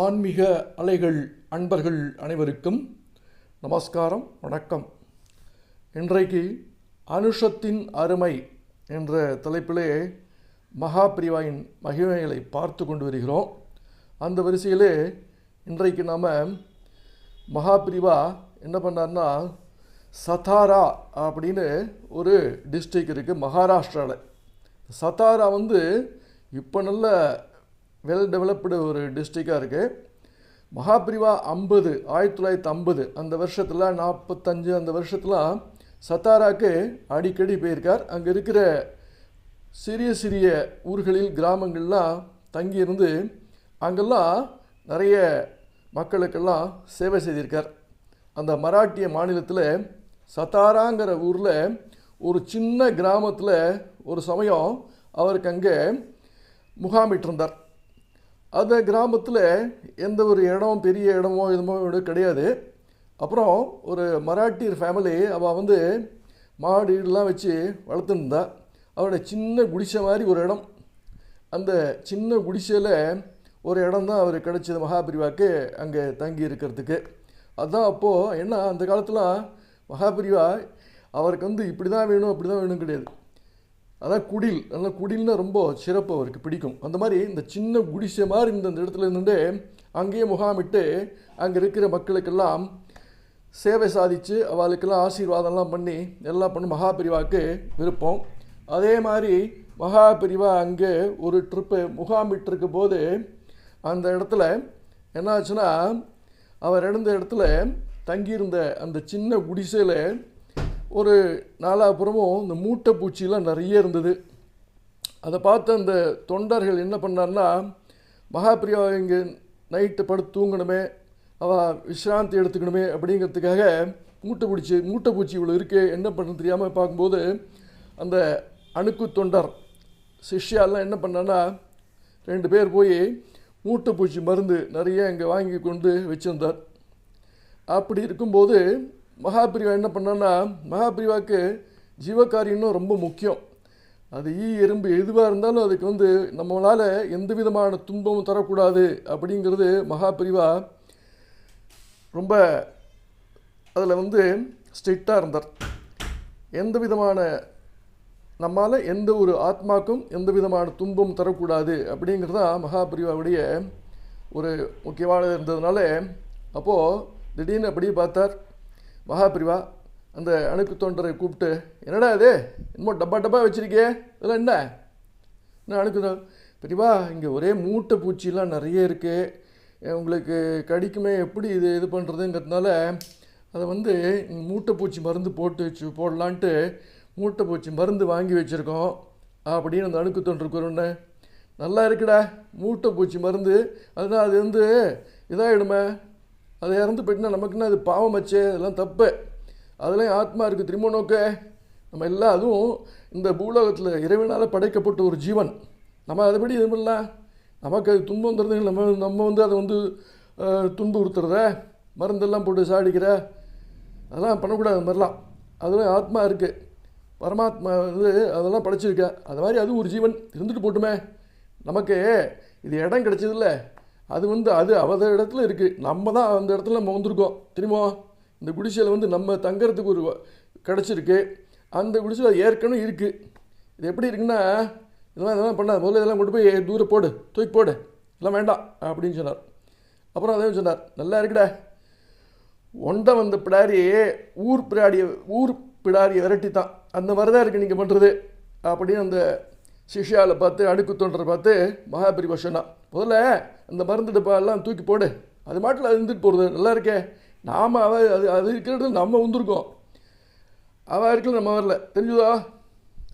ஆன்மீக அலைகள் அன்பர்கள் அனைவருக்கும் நமஸ்காரம், வணக்கம். இன்றைக்கு அனுஷத்தின் அருமை என்ற தலைப்பிலே மகாபிரிவாயின் மகிமைகளை பார்த்து கொண்டு வருகிறோம். அந்த வரிசையிலே இன்றைக்கு நாம் மகாபிரிவா என்ன பண்ணார்னா, சதாரா அப்படின்னு ஒரு டிஸ்ட்ரிக்ட் இருக்குது மகாராஷ்டிராவில். சதாரா இப்போ நல்ல வெல் டெவலப்டு ஒரு டிஸ்ட்ரிக்டாக இருக்குது. மகாபிரிவா 1950 அந்த வருஷத்தில் 45 அந்த வருஷத்தில் சத்தாராக்கு அடிக்கடி போயிருக்கார். அங்கே இருக்கிற சிறிய சிறிய ஊர்களில் கிராமங்கள்லாம் தங்கியிருந்து அங்கெல்லாம் நிறைய மக்களுக்கெல்லாம் சேவை செய்திருக்கார். அந்த மராட்டிய மாநிலத்தில் சத்தாராங்கிற ஊரில் ஒரு சின்ன கிராமத்தில் ஒரு சமயம் அவருக்கு அங்கே முகாமிட்டிருந்தார். அந்த கிராமத்தில் எந்த ஒரு இடம், பெரிய இடமோ இதுமோ கிடையாது. அப்புறம் ஒரு மராட்டியர் ஃபேமிலி, அவள் மாடு இதெல்லாம் வச்சு வளர்த்துருந்தா. அவரோட சின்ன குடிசை மாதிரி ஒரு இடம், அந்த சின்ன குடிசையில் ஒரு இடம் தான் அவர் கிடச்சிது மகாபிரிவாக்கு அங்கே தங்கி இருக்கிறதுக்கு. அதுதான் அப்போது என்ன, அந்த காலத்தில் மகாபிரிவா அவருக்கு இப்படி தான் வேணும் அப்படி தான் வேணும் கிடையாது. அதான் குடில், நல்லா குடில்னா ரொம்ப சிறப்பு அவருக்கு பிடிக்கும். அந்த மாதிரி இந்த சின்ன குடிசை மாதிரி இந்த இடத்துல இருந்துட்டு அங்கேயே முகாமிட்டு அங்கே இருக்கிற மக்களுக்கெல்லாம் சேவை சாதித்து அவளுக்கெல்லாம் ஆசீர்வாதம்லாம் பண்ணி எல்லாம் பண்ணி மகாபிரிவாவுக்கு விருப்பம். அதே மாதிரி மகாபிரிவா அங்கே ஒரு ட்ரிப்பு முகாமிட்டிருக்க போது அந்த இடத்துல என்ன ஆச்சுன்னா, அவர் இருந்த இடத்துல தங்கியிருந்த அந்த சின்ன குடிசையில் ஒரு நாலாபுறமும் இந்த மூட்டை பூச்சிலாம் நிறைய இருந்தது. அதை பார்த்து அந்த தொண்டர்கள் என்ன பண்ணார்னா, மகாபிரியா இங்கே நைட்டு படுத்து தூங்கணுமே, அவள் விஸ்ராந்தி எடுத்துக்கணுமே அப்படிங்கிறதுக்காக மூட்டை பூச்சி இவ்வளோ இருக்கே என்ன பண்ணுறது தெரியாமல் பார்க்கும்போது அந்த அணுக்கு தொண்டர் சிஷ்யாலாம் என்ன பண்ணான்னா, 2 பேர் போய் மூட்டை பூச்சி மருந்து நிறைய இங்கே வாங்கி கொண்டு வச்சுருந்தார். அப்படி இருக்கும்போது மகாபிரிவா என்ன பண்ணான்னா, மகாபிரிவாவுக்கு ஜீவகாரியம்னும் ரொம்ப முக்கியம். அது எறும்பு எதுவாக இருந்தாலும் அதுக்கு நம்மளால் எந்த விதமான துன்பமும் தரக்கூடாது அப்படிங்கிறது மகாபிரிவா ரொம்ப அதில் ஸ்ட்ரிக்டாக இருந்தார். எந்த விதமான நம்மால் எந்த ஒரு ஆத்மாக்கும் எந்த விதமான துன்பம் தரக்கூடாது அப்படிங்கிறது தான் மகாபிரிவாவுடைய ஒரு முக்கியமானது இருந்ததுனால, அப்போது திடீர்னு அப்படியே பார்த்தார் மகாபிரிவா. அந்த அணுக்கு தொண்டரை கூப்பிட்டு, என்னடா இது இன்னும் டப்பா வச்சுருக்கே, இதெல்லாம் என்ன அணுக்கு பிரிவா, இங்கே ஒரே மூட்டை பூச்சிலாம் நிறைய இருக்குது, உங்களுக்கு கடிக்குமே, எப்படி இது பண்ணுறதுங்கிறதுனால அதை மூட்டை பூச்சி மருந்து போடலான்ட்டு மூட்டை பூச்சி மருந்து வாங்கி வச்சுருக்கோம் அப்படின்னு அந்த அணுக்கு தொண்டருக்கு ஒன்று. நல்லா இருக்குடா மூட்டை பூச்சி மருந்து, அதுதான் அது இதாகிடுமே, அதை இறந்து போயிட்டுனா நமக்குன்னா அது பாவம் வச்சு, அதெல்லாம் தப்பு, அதெல்லாம் ஆத்மா இருக்குது திரும்ப நோக்க. நம்ம எல்லாம் அதுவும் இந்த பூலோகத்தில் இறைவனால் படைக்கப்பட்ட ஒரு ஜீவன், நம்ம அதுபடி இது பண்ணலாம். நமக்கு அது துன்பம் தருது, நம்ம அதை துன்புறுத்துறத மருந்தெல்லாம் போட்டு சாடிக்கிற அதெல்லாம் பண்ணக்கூடாது. அது மாதிரிலாம் அதெல்லாம் ஆத்மா இருக்குது, பரமாத்மா அதெல்லாம் படைச்சிருக்க, அது மாதிரி அதுவும் ஒரு ஜீவன் இருந்துட்டு போட்டுமே. நமக்கு இது இடம் கிடச்சதில்ல, அது அது அவத இடத்துல இருக்குது, நம்ம தான் அந்த இடத்துல நம்ம வந்திருக்கோம். திரும்ப இந்த குடிசையில் நம்ம தங்கறதுக்கு ஒரு கிடச்சிருக்கு. அந்த குடிசையில் ஏற்கனவே இருக்குது. இது எப்படி இருக்குன்னா, இதெல்லாம் பண்ணாது, முதல்ல இதெல்லாம் கொண்டு போய் தூரம் போடு, தூக்கி போடு, எல்லாம் வேண்டாம் அப்படின்னு சொன்னார். அப்புறம் அதே சொன்னார், நல்லா இருக்குடா, ஒண்டை வந்த பிடாரி ஊர் பிடாரியை விரட்டி தான், அந்த மாதிரி தான் இருக்குது நீங்கள் பண்ணுறது அப்படின்னு அந்த சிஷ்யாவில் பார்த்து அணுக்கு தொண்டரை பார்த்து மகாபிரிவா சொன்னான், முதல்ல அந்த மருந்து டப்பாலாம் தூக்கி போடு, அது மாட்டில் அது இருந்துட்டு போகிறது நல்லா இருக்கே, நாம் அது இருக்கிறது நம்ம வந்திருக்கோம், அவள் இருக்கல நம்ம வரல, தெரிஞ்சுதா,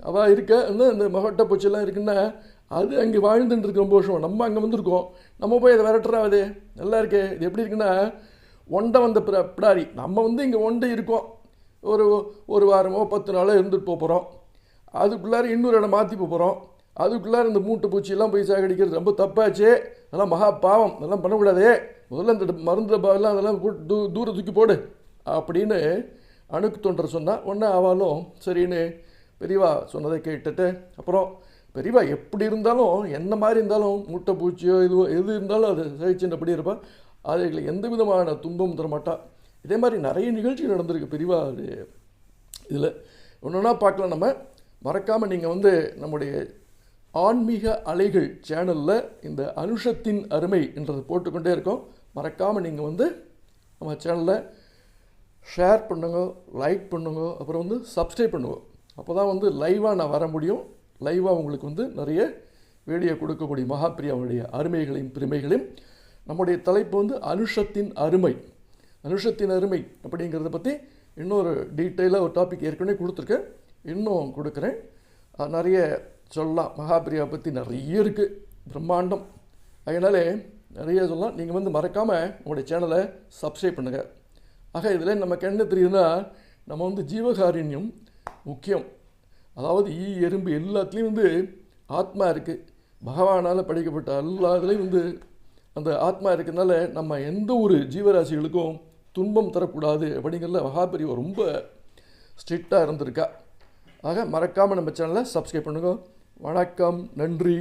அவள் இருக்க அந்த மகட்ட பூச்செல்லாம் இருக்குன்னா அது அங்கே வாழ்ந்துட்டு இருக்கு ரொம்ப வருஷம், நம்ம அங்கே வந்திருக்கோம், நம்ம போய் அதை விரட்டுறாது நல்லா இருக்கே. இது எப்படி இருக்குன்னா, ஒண்டை வந்த பிடாரி, நம்ம இங்கே ஒண்டை இருக்கோம், ஒரு வாரமோ 10 நாளோ இருந்துட்டு போகிறோம், அதுக்குள்ளார இன்னொரு இடம் மாற்றி போகிறோம், அதுக்குள்ளார இந்த மூட்டை பூச்சியெல்லாம் போய் சாகடிக்கிறது ரொம்ப தப்பாச்சு, அதெல்லாம் மகா பாவம், அதெல்லாம் பண்ணக்கூடாது, முதல்ல இந்த மருந்து டப்பாவெல்லாம் அதெல்லாம் போட்டு தூரம் தூக்கி போடு அப்படின்னு அணுக்கு தொண்டர் சொன்னால், ஒன்று ஆவாலும் சரின்னு பெரியவா சொன்னதை கேட்டுட்டு அப்புறம் பெரியவா எப்படி இருந்தாலும் என்ன மாதிரி இருந்தாலும் மூட்டை பூச்சியோ இதுவோ எது இருந்தாலும் அது சகிச்சுன்றபடி இருப்பாள். அதுகளை எந்த விதமான துன்பம் தரமாட்டா. இதே மாதிரி நிறைய நிகழ்ச்சிகள் நடந்திருக்கு பெரியவா இதில். ஒன்றுனா பார்க்கலாம். நம்ம மறக்காமல் நீங்கள் வந்து நம்முடைய ஆன்மீக அலைகள் சேனலில் இந்த அனுஷத்தின் அருமை என்றது போட்டுக்கொண்டே இருக்கோம். மறக்காமல் நீங்கள் வந்து நம்ம சேனலில் ஷேர் பண்ணுங்க, லைக் பண்ணுங்க, அப்புறம் வந்து சப்ஸ்கிரைப் பண்ணுங்க. அப்போ தான் வந்து லைவாக நான் வர முடியும். லைவாக உங்களுக்கு வந்து நிறைய வீடியோ கொடுக்கக்கூடிய மகாபிரியாவுடைய அருமைகளையும் பெருமைகளையும். நம்முடைய தலைப்பு வந்து அனுஷத்தின் அருமை. அனுஷத்தின் அருமை அப்படிங்கிறத பற்றி இன்னொரு டீட்டெயிலாக ஒரு டாபிக் ஏற்கனவே கொடுத்துருக்கேன், இன்னும் கொடுக்குறேன். நிறைய சொல்லலாம். மகாபிரியாவை பற்றி நிறைய இருக்குது, பிரம்மாண்டம். அதனாலே நிறைய சொல்லலாம். நீங்கள் வந்து மறக்காமல் உங்களுடைய சேனலை சப்ஸ்கிரைப் பண்ணுங்கள். ஆக இதில் நமக்கு என்ன தெரியுதுன்னா, நம்ம வந்து ஜீவகாருண்யம் முக்கியம். அதாவது எறும்பு எல்லாத்துலேயும் வந்து ஆத்மா இருக்குது. பகவானால் படைக்கப்பட்ட எல்லா இதுலேயும் வந்து அந்த ஆத்மா இருக்கிறதுனால நம்ம எந்த ஒரு ஜீவராசிகளுக்கும் துன்பம் தரக்கூடாது அப்படிங்கிறதுல மகாபிரியா ரொம்ப ஸ்ட்ரிக்டாக இருந்திருக்கா. ஆக மறக்காமல் நம்ம சேனலை சப்ஸ்கிரைப் பண்ணுங்க. வணக்கம், நன்றி.